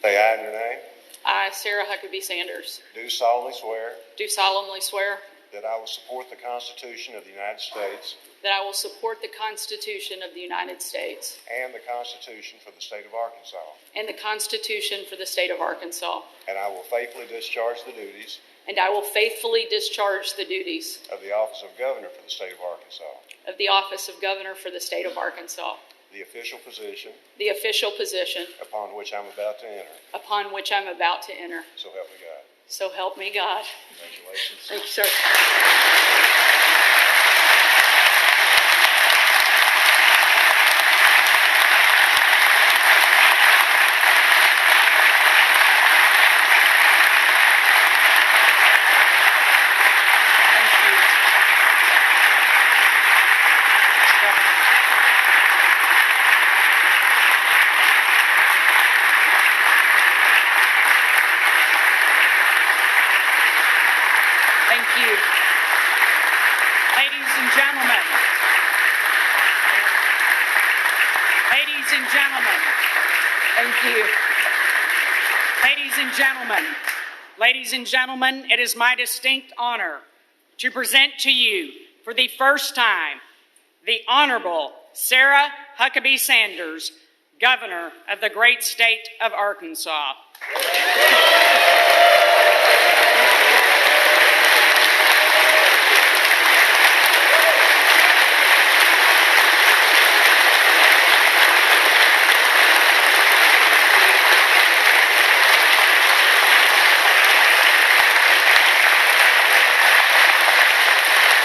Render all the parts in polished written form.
Say aye in your name. I, Sarah Huckabee Sanders, Do solemnly swear do solemnly swear that I will support the Constitution of the United States that I will support the Constitution of the United States and the Constitution for the State of Arkansas, and the Constitution for the State of Arkansas, and I will faithfully discharge the duties and I will faithfully discharge the duties of the office of Governor for the State of Arkansas, of the office of Governor for the State of Arkansas, the official position the official position upon which I'm about to enter. upon which I'm about to enter. So help me God. So help me God. Congratulations. Thank you, sir. Thank you. Ladies and gentlemen. Ladies and gentlemen. Thank you. Ladies and gentlemen. Ladies and gentlemen, it is my distinct honor to present to you for the first time the Honorable Sarah Huckabee Sanders, Governor of the great state of Arkansas.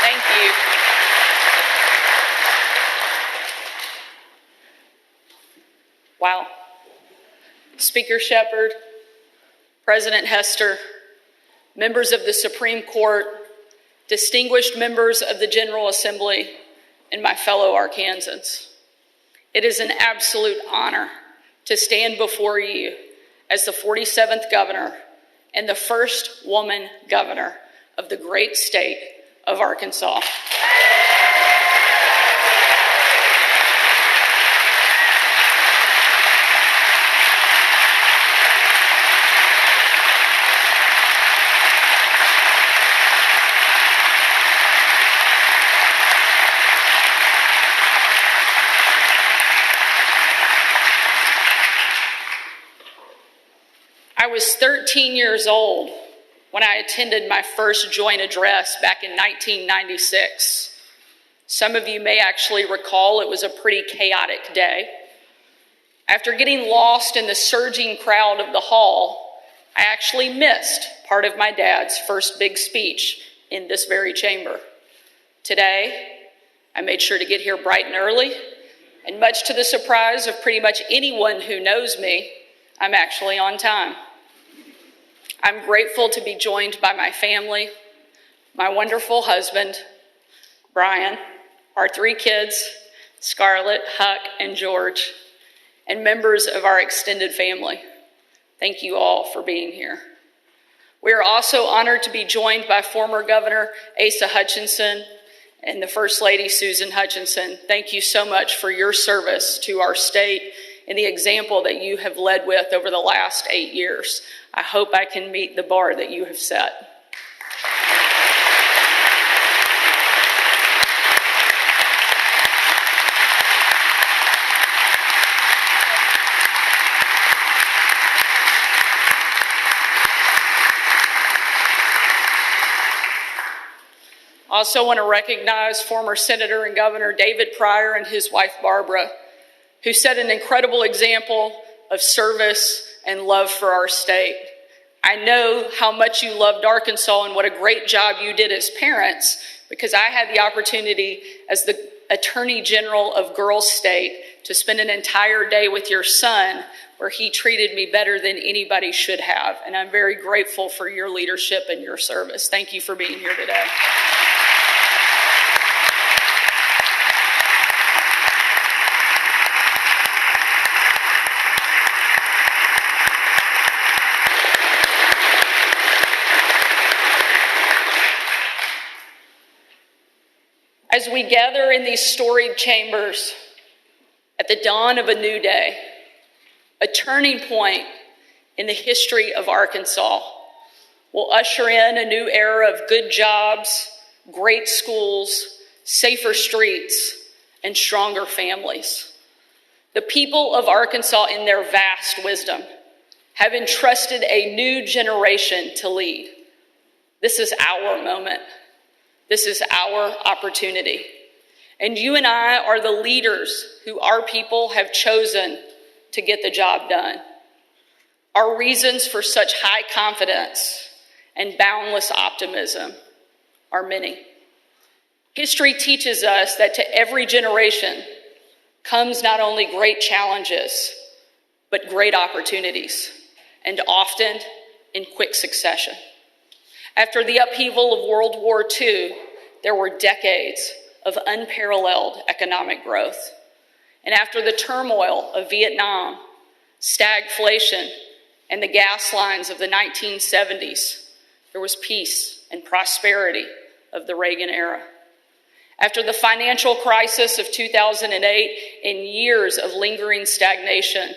Thank you. Wow. Speaker Shepherd, President Hester, members of the Supreme Court, distinguished members of the General Assembly, and my fellow Arkansans. It is an absolute honor to stand before you as the 47th governor and the first woman governor of the great state of Arkansas. I was 13 years old when I attended my first joint address back in 1996. Some of you may actually recall it was a pretty chaotic day. After getting lost in the surging crowd of the hall, I actually missed part of my dad's first big speech in this very chamber. Today, I made sure to get here bright and early, and much to the surprise of pretty much anyone who knows me, I'm actually on time. I'm grateful to be joined by my family, my wonderful husband, Brian, our 3 kids, Scarlett, Huck, and George, and members of our extended family. Thank you all for being here. We are also honored to be joined by former Governor Asa Hutchinson and the First Lady Susan Hutchinson. Thank you so much for your service to our state and the example that you have led with over the last 8 years. I hope I can meet the bar that you have set. I also want to recognize former Senator and Governor David Pryor and his wife Barbara, who set an incredible example of service and love for our state. I know how much you loved Arkansas and what a great job you did as parents, because I had the opportunity as the Attorney General of Girls State to spend an entire day with your son where he treated me better than anybody should have. And I'm very grateful for your leadership and your service. Thank you for being here today. As we gather in these storied chambers at the dawn of a new day, a turning point in the history of Arkansas. We'll usher in a new era of good jobs, great schools, safer streets, and stronger families. The people of Arkansas, in their vast wisdom, have entrusted a new generation to lead. This is our moment. This is our opportunity. And you and I are the leaders who our people have chosen to get the job done. Our reasons for such high confidence and boundless optimism are many. History teaches us that to every generation comes not only great challenges, but great opportunities, and often in quick succession. After the upheaval of World War II, there were decades of unparalleled economic growth. And after the turmoil of Vietnam, stagflation, and the gas lines of the 1970s, there was peace and prosperity of the Reagan era. After the financial crisis of 2008 and years of lingering stagnation,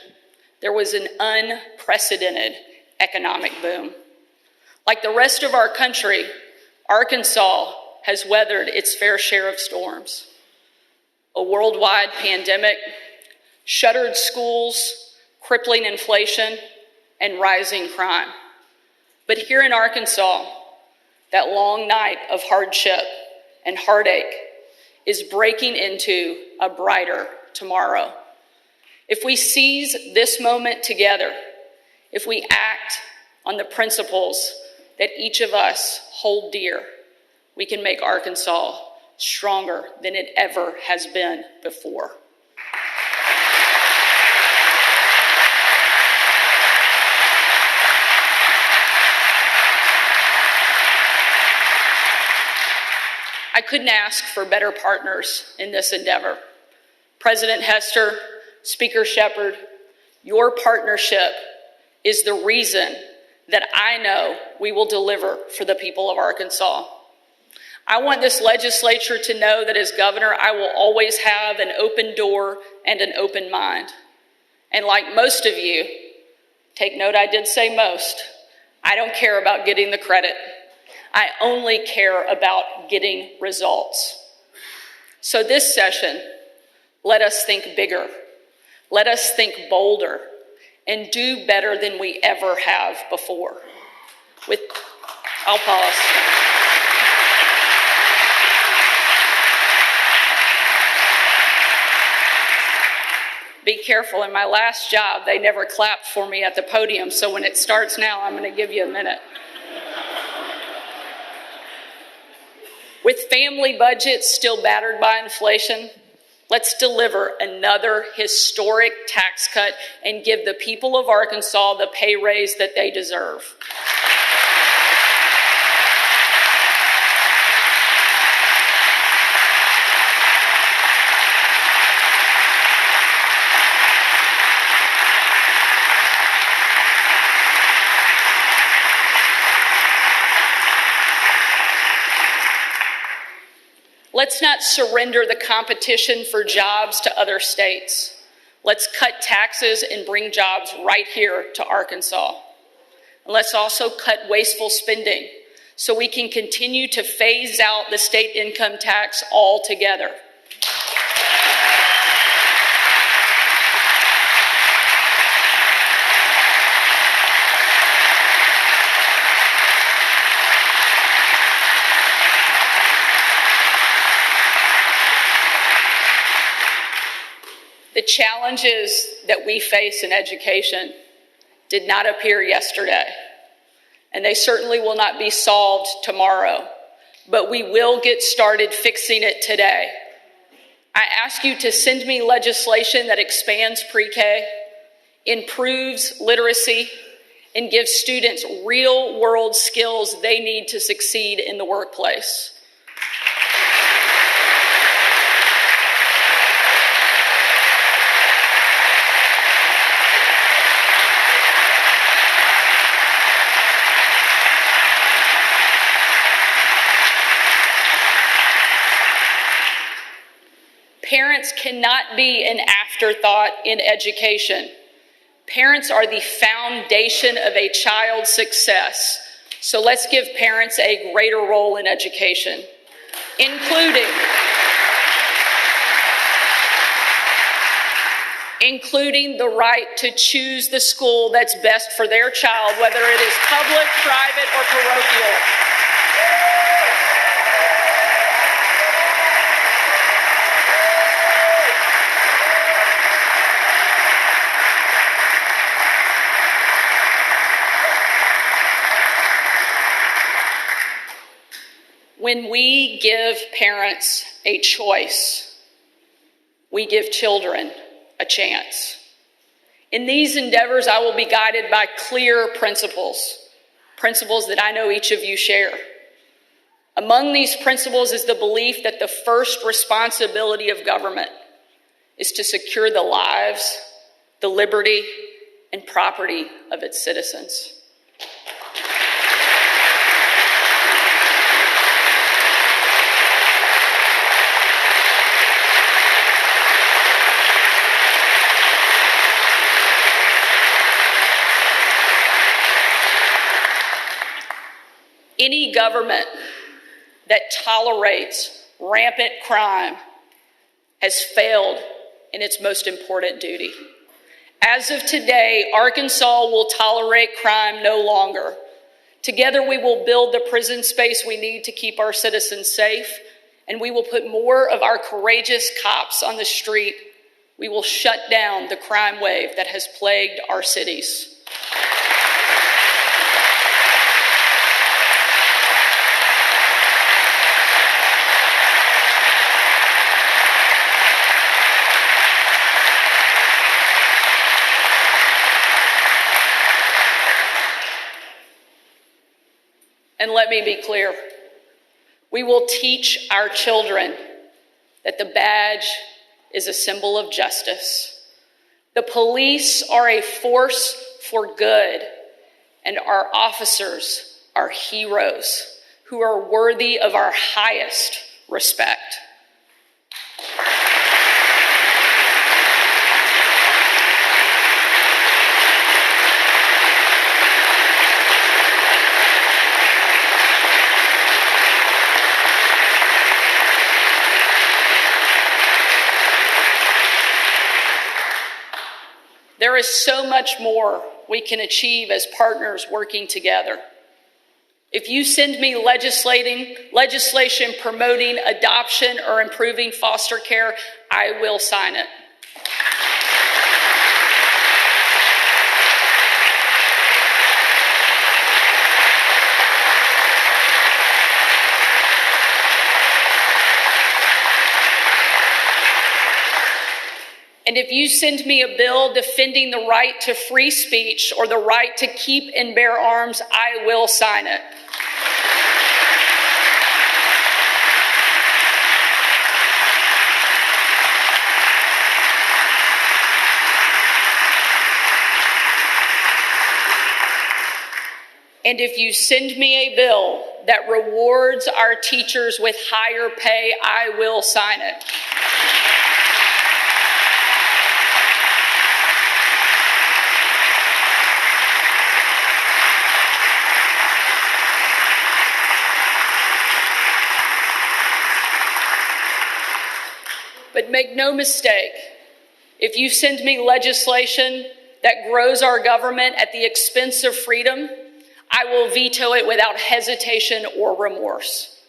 there was an unprecedented economic boom. Like the rest of our country, Arkansas has weathered its fair share of storms. A worldwide pandemic, shuttered schools, crippling inflation, and rising crime. But here in Arkansas, that long night of hardship and heartache is breaking into a brighter tomorrow. If we seize this moment together, if we act on the principles that each of us hold dear, we can make Arkansas stronger than it ever has been before. I couldn't ask for better partners in this endeavor. President Hester, Speaker Shepherd, your partnership is the reason that I know we will deliver for the people of Arkansas. I want this legislature to know that as governor, I will always have an open door and an open mind. And like most of you, take note, I did say most, I don't care about getting the credit. I only care about getting results. So this session, let us think bigger. Let us think bolder and do better than we ever have before. I'll pause. Be careful, in my last job, they never clapped for me at the podium, so when it starts now, I'm gonna give you a minute. With family budgets still battered by inflation, let's deliver another historic tax cut and give the people of Arkansas the pay raise that they deserve. Let's not surrender the competition for jobs to other states. Let's cut taxes and bring jobs right here to Arkansas. And let's also cut wasteful spending so we can continue to phase out the state income tax altogether. The challenges that we face in education did not appear yesterday, and they certainly will not be solved tomorrow, but we will get started fixing it today. I ask you to send me legislation that expands pre-K, improves literacy, and gives students real-world skills they need to succeed in the workplace. Parents cannot be an afterthought in education. Parents are the foundation of a child's success. So let's give parents a greater role in education, including the right to choose the school that's best for their child, whether it is public, private, or parochial. When we give parents a choice, we give children a chance. In these endeavors, I will be guided by clear principles that I know each of you share. Among these principles is the belief that the first responsibility of government is to secure the lives, the liberty, and property of its citizens. Any government that tolerates rampant crime has failed in its most important duty. As of today, Arkansas will tolerate crime no longer. Together, we will build the prison space we need to keep our citizens safe, and we will put more of our courageous cops on the street. We will shut down the crime wave that has plagued our cities. And let me be clear, we will teach our children that the badge is a symbol of justice. The police are a force for good, and our officers are heroes who are worthy of our highest respect. There is so much more we can achieve as partners working together. If you send me legislation promoting adoption or improving foster care, I will sign it. And if you send me a bill defending the right to free speech or the right to keep and bear arms, I will sign it. And if you send me a bill that rewards our teachers with higher pay, I will sign it. But make no mistake, if you send me legislation that grows our government at the expense of freedom, I will veto it without hesitation or remorse.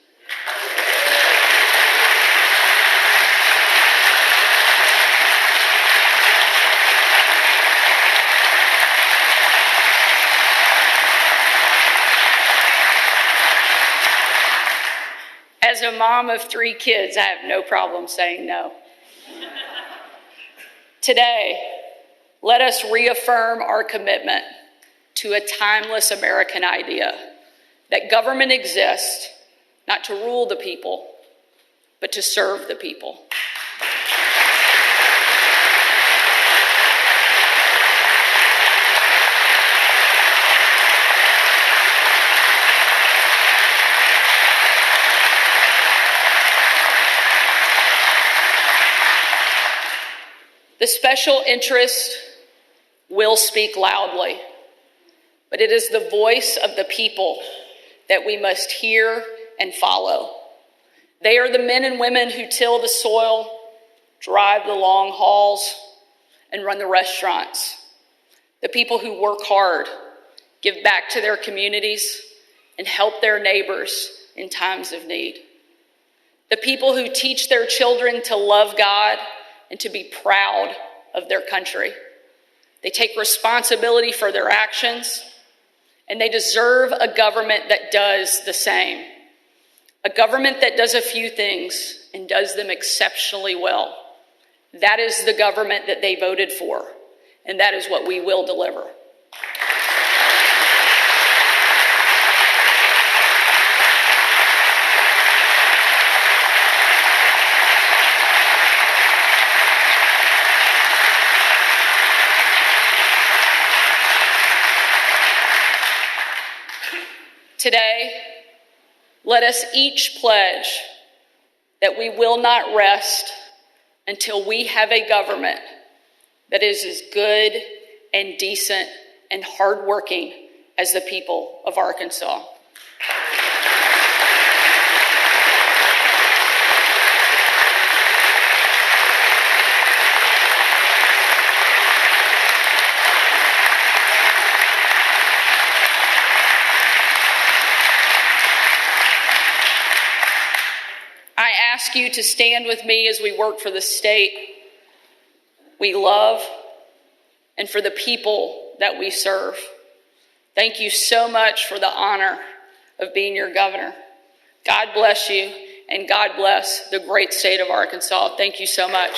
As a mom of 3 kids, I have no problem saying no. Today, let us reaffirm our commitment to a timeless American idea that government exists not to rule the people, but to serve the people. The special interest will speak loudly, but it is the voice of the people that we must hear and follow. They are the men and women who till the soil, drive the long hauls, and run the restaurants. The people who work hard, give back to their communities, and help their neighbors in times of need. The people who teach their children to love God and to be proud of their country. They take responsibility for their actions, and they deserve a government that does the same. A government that does a few things and does them exceptionally well. That is the government that they voted for, and that is what we will deliver. Today, let us each pledge that we will not rest until we have a government that is as good and decent and hardworking as the people of Arkansas. I ask you to stand with me as we work for the state we love and for the people that we serve. Thank you so much for the honor of being your governor. God bless you, and God bless the great state of Arkansas. Thank you so much.